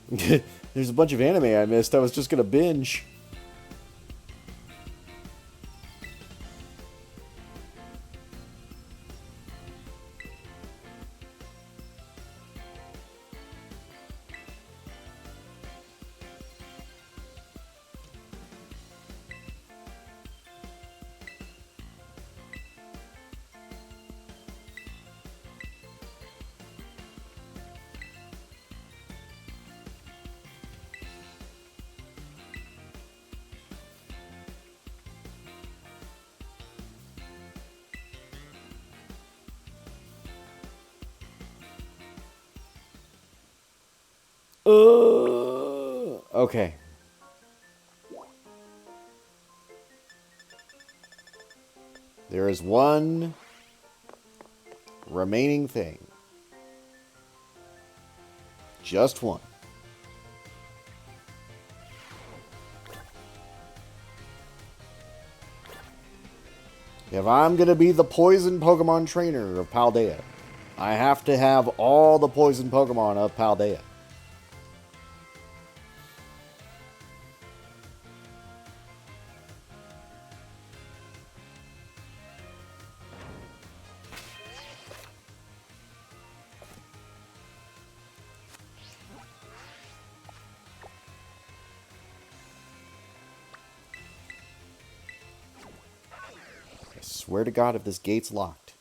There's a bunch of anime I missed. I was just gonna binge. Okay. There is one remaining thing. Just one. If I'm gonna be the poison Pokemon trainer of Paldea, I have to have all the poison Pokemon of Paldea. I swear to God, if this gate's locked.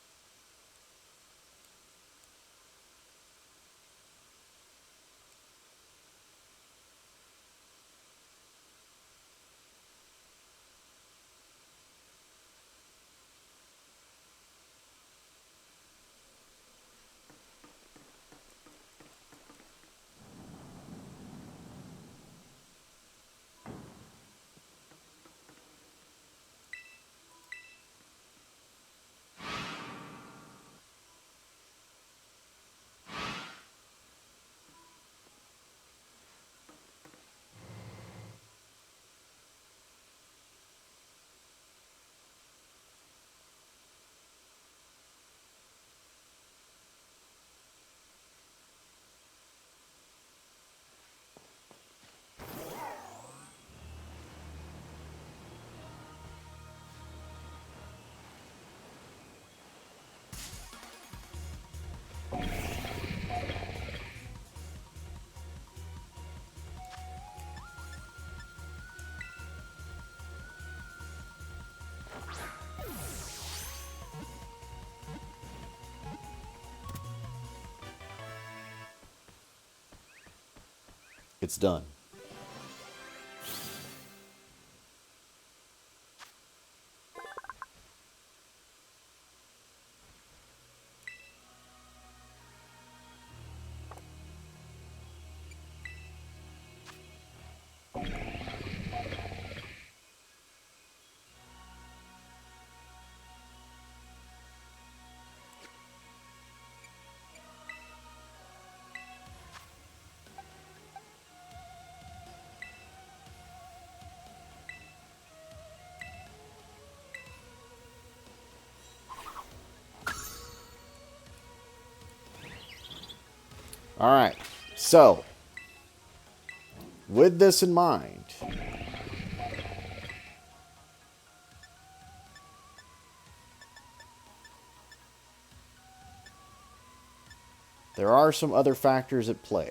It's done. Alright. So, with this in mind, there are some other factors at play.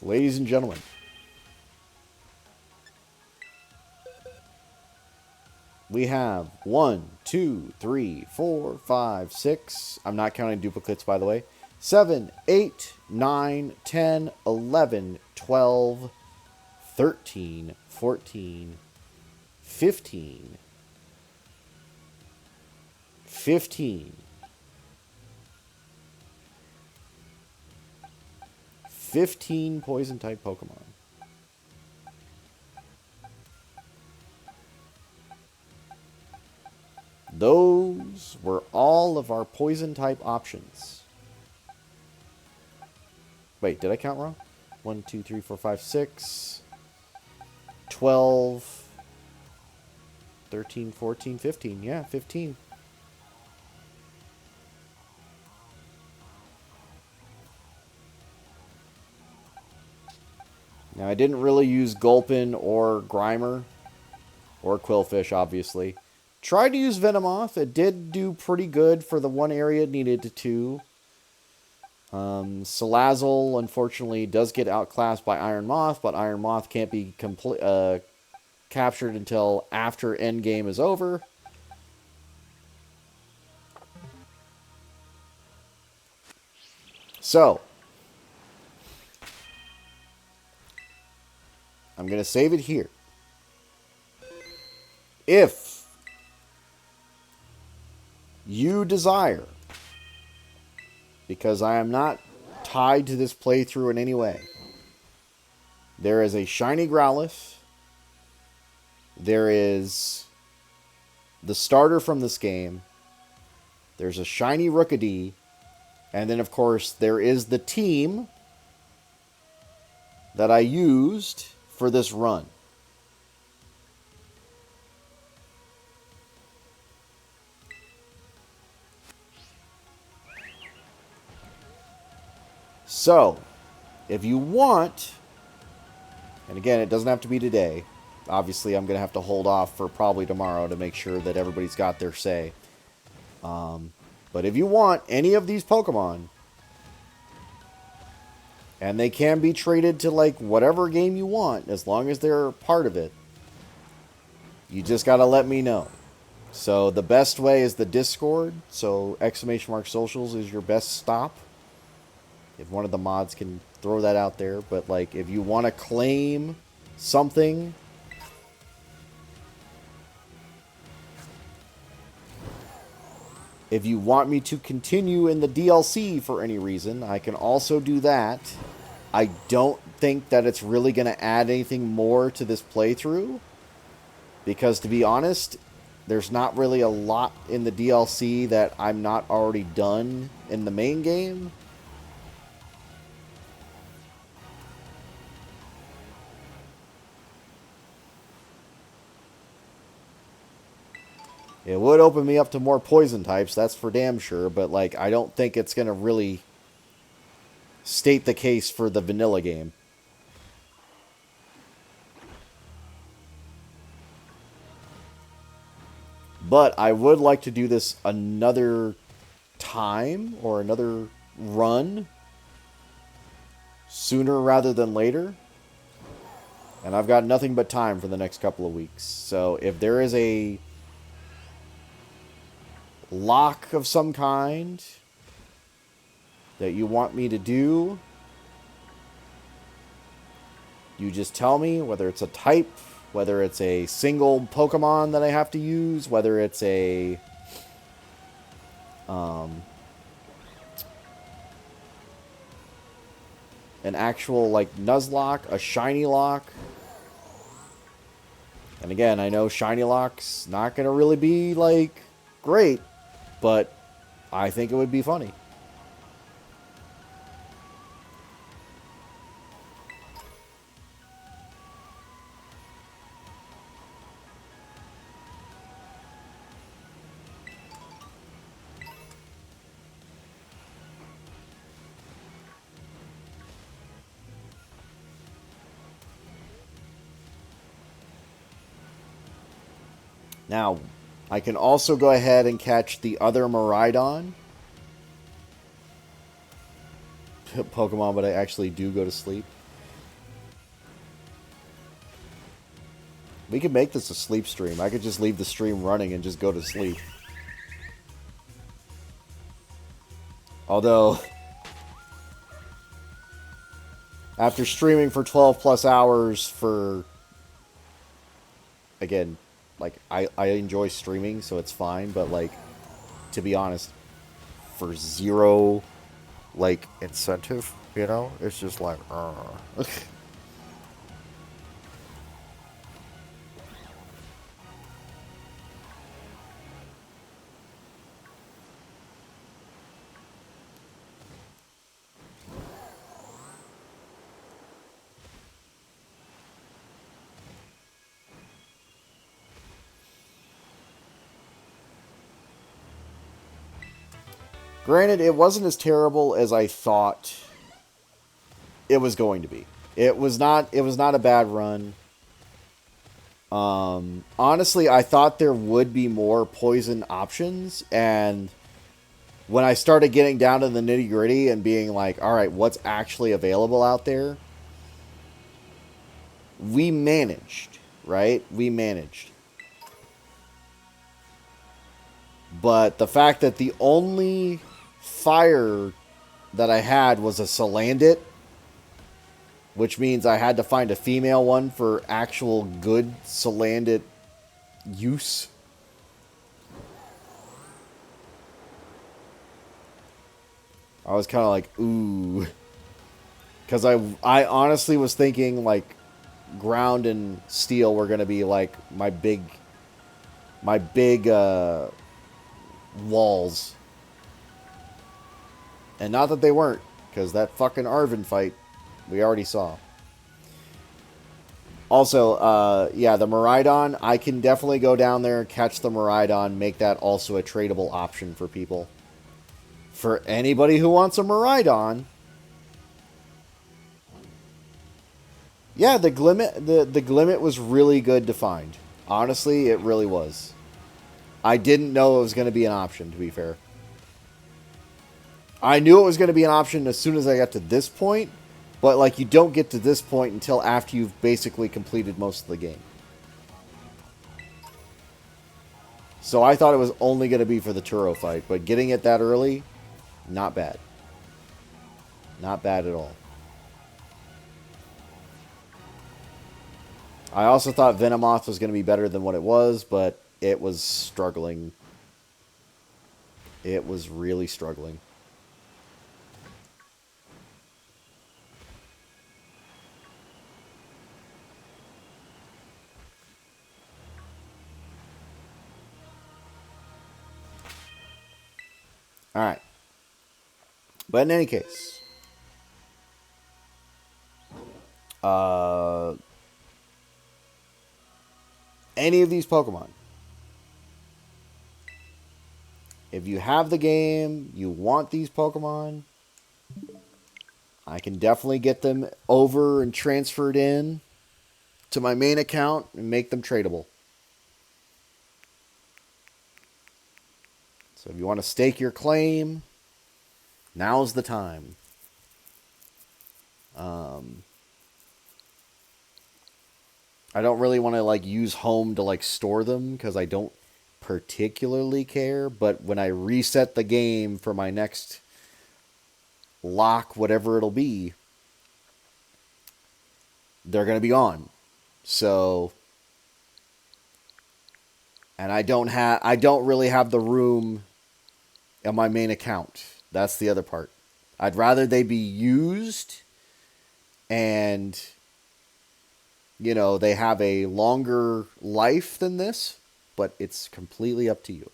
Ladies and gentlemen, we have 1, 2, 3, 4, 5, 6. I'm not counting duplicates, by the way. 7, 8, 9, 10, 11, 12, 13, 14, 15, 15, 15 poison-type Pokemon. Those were all of our poison-type options. Wait, did I count wrong? 1, 2, 3, 4, 5, 6, 12, 13, 14, 15. Yeah, 15. Now, I didn't really use Gulpin or Grimer or Quillfish, obviously. Tried to use Venomoth. It did do pretty good for the one area it needed to. Salazzle, unfortunately, does get outclassed by Iron Moth, but Iron Moth can't be captured until after endgame is over. So, I'm going to save it here. If you desire, because I am not tied to this playthrough in any way, there is a shiny Growlithe. There is the starter from this game. There's a shiny Rookidee. And then, of course, there is the team that I used for this run. So, if you want, and again, it doesn't have to be today. Obviously, I'm going to have to hold off for probably tomorrow to make sure that everybody's got their say. But if you want any of these Pokemon, and they can be traded to like whatever game you want, as long as they're part of it, you just got to let me know. So the best way is the Discord. So !socials is your best stop. If one of the mods can throw that out there. But like if you want to claim something, if you want me to continue in the DLC for any reason, I can also do that. I don't think that it's really going to add anything more to this playthrough. Because to be honest, there's not really a lot in the DLC that I'm not already done in the main game. It would open me up to more poison types, that's for damn sure, but like I don't think it's going to really state the case for the vanilla game. But I would like to do this another time or another run sooner rather than later. And I've got nothing but time for the next couple of weeks. So if there is a lock of some kind that you want me to do, you just tell me, whether it's a type, whether it's a single Pokemon that I have to use, whether it's a an actual like Nuzlocke, a Shiny Lock. And again, I know Shiny Lock's not going to really be like great, but I think it would be funny. Now, I can also go ahead and catch the other Miraidon Pokemon, but I actually do go to sleep. We could make this a sleep stream. I could just leave the stream running and just go to sleep. Although, after streaming for 12 plus hours for, again, like, I enjoy streaming, so it's fine, but, like, to be honest, for zero, like, incentive, you know? It's just like, Granted, it wasn't as terrible as I thought it was going to be. It was not a bad run. Honestly, I thought there would be more poison options, and when I started getting down to the nitty-gritty and being like, all right, what's actually available out there? We managed, right? We managed. But the fact that the only fire that I had was a Salandit, which means I had to find a female one for actual good Salandit use. I was kind of like, ooh. Because I honestly was thinking, like, ground and steel were going to be, like, my big walls. And not that they weren't, because that fucking Arven fight, we already saw. Also, yeah, the Miraidon, I can definitely go down there, catch the Miraidon, make that also a tradable option for people. For anybody who wants a Miraidon, yeah, the Glimmet was really good to find. Honestly, it really was. I didn't know it was going to be an option, to be fair. I knew it was going to be an option as soon as I got to this point, but, like, you don't get to this point until after you've basically completed most of the game. So I thought it was only going to be for the Turo fight, but getting it that early, not bad. Not bad at all. I also thought Venomoth was going to be better than what it was, but it was struggling. It was really struggling. Alright. But in any case, any of these Pokemon, if you have the game, you want these Pokemon, I can definitely get them over and transferred in to my main account and make them tradable. So if you want to stake your claim, now's the time. I don't really want to, like, use home to, like, store them because I don't particularly care, but when I reset the game for my next lock, whatever it'll be, they're going to be on. So, and I don't really have the room in my main account. That's the other part. I'd rather they be used and, you know, they have a longer life than this, but it's completely up to you.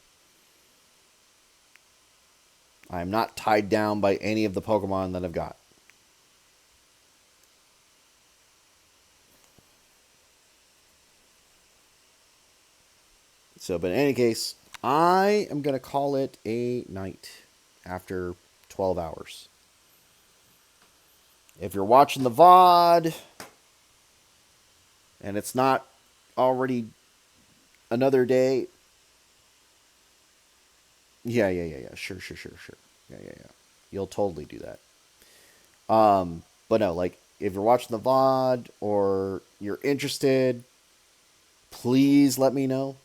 I'm not tied down by any of the Pokemon that I've got. So, but in any case, I am going to call it a night after 12 hours. If you're watching the VOD and it's not already another day, yeah. Sure. Yeah. You'll totally do that. But no, like, if you're watching the VOD or you're interested, please let me know.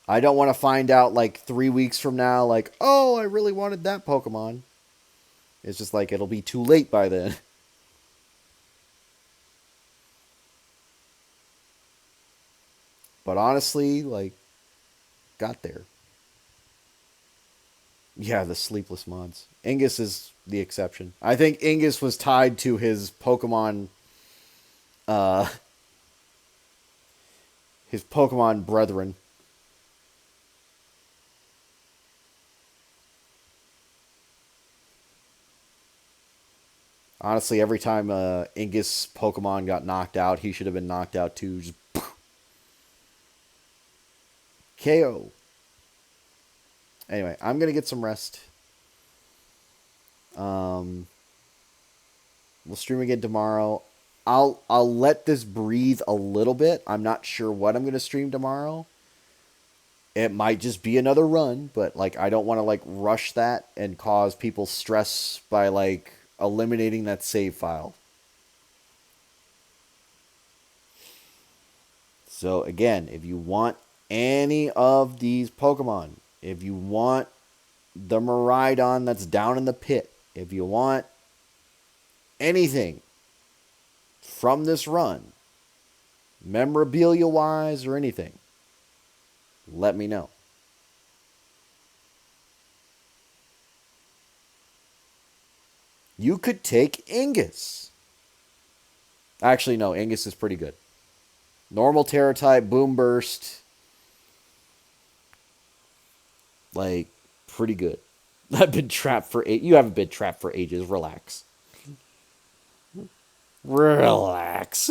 I don't want to find out like 3 weeks from now, like, oh, I really wanted that Pokemon. It's just like it'll be too late by then. But honestly, like, got there. Yeah, the sleepless mods. Ingus is the exception. I think Ingus was tied to his Pokemon, uh, his Pokemon brethren. Honestly, every time Ingus Pokemon got knocked out, he should have been knocked out too. Just KO. Anyway, I'm gonna get some rest. Um, we'll stream again tomorrow. I'll let this breathe a little bit. I'm not sure what I'm gonna stream tomorrow. It might just be another run, but like I don't want to like rush that and cause people stress by like eliminating that save file. So again, if you want any of these Pokemon, if you want the Miraidon that's down in the pit, if you want anything from this run, memorabilia wise or anything, let me know. You could take Ingus. Actually, no, Ingus is pretty good. Normal Terra type, Boom Burst. Like, pretty good. I've been trapped for eight. You haven't been trapped for ages. Relax. Relax.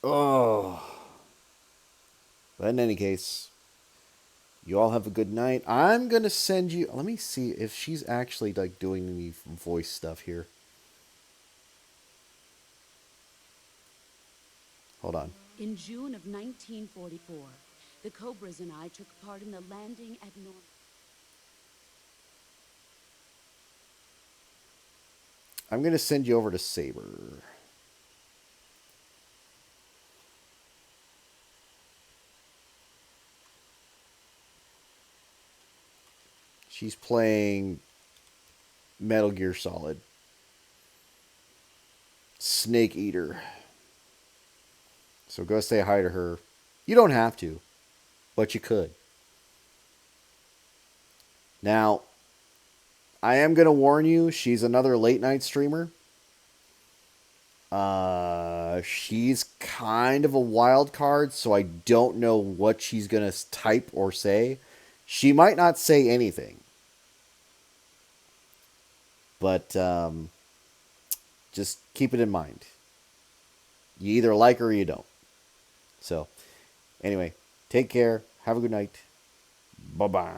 Oh. But in any case, you all have a good night. I'm gonna send you. Let me see if she's actually like doing any voice stuff here. Hold on. In June of 1944, the Cobras and I took part in the landing at North. I'm gonna send you over to Saber. She's playing Metal Gear Solid. Snake Eater. So go say hi to her. You don't have to, but you could. Now, I am going to warn you, she's another late night streamer. She's kind of a wild card, so I don't know what she's going to type or say. She might not say anything. But just keep it in mind. You either like her or you don't. So, anyway, take care. Have a good night. Bye bye.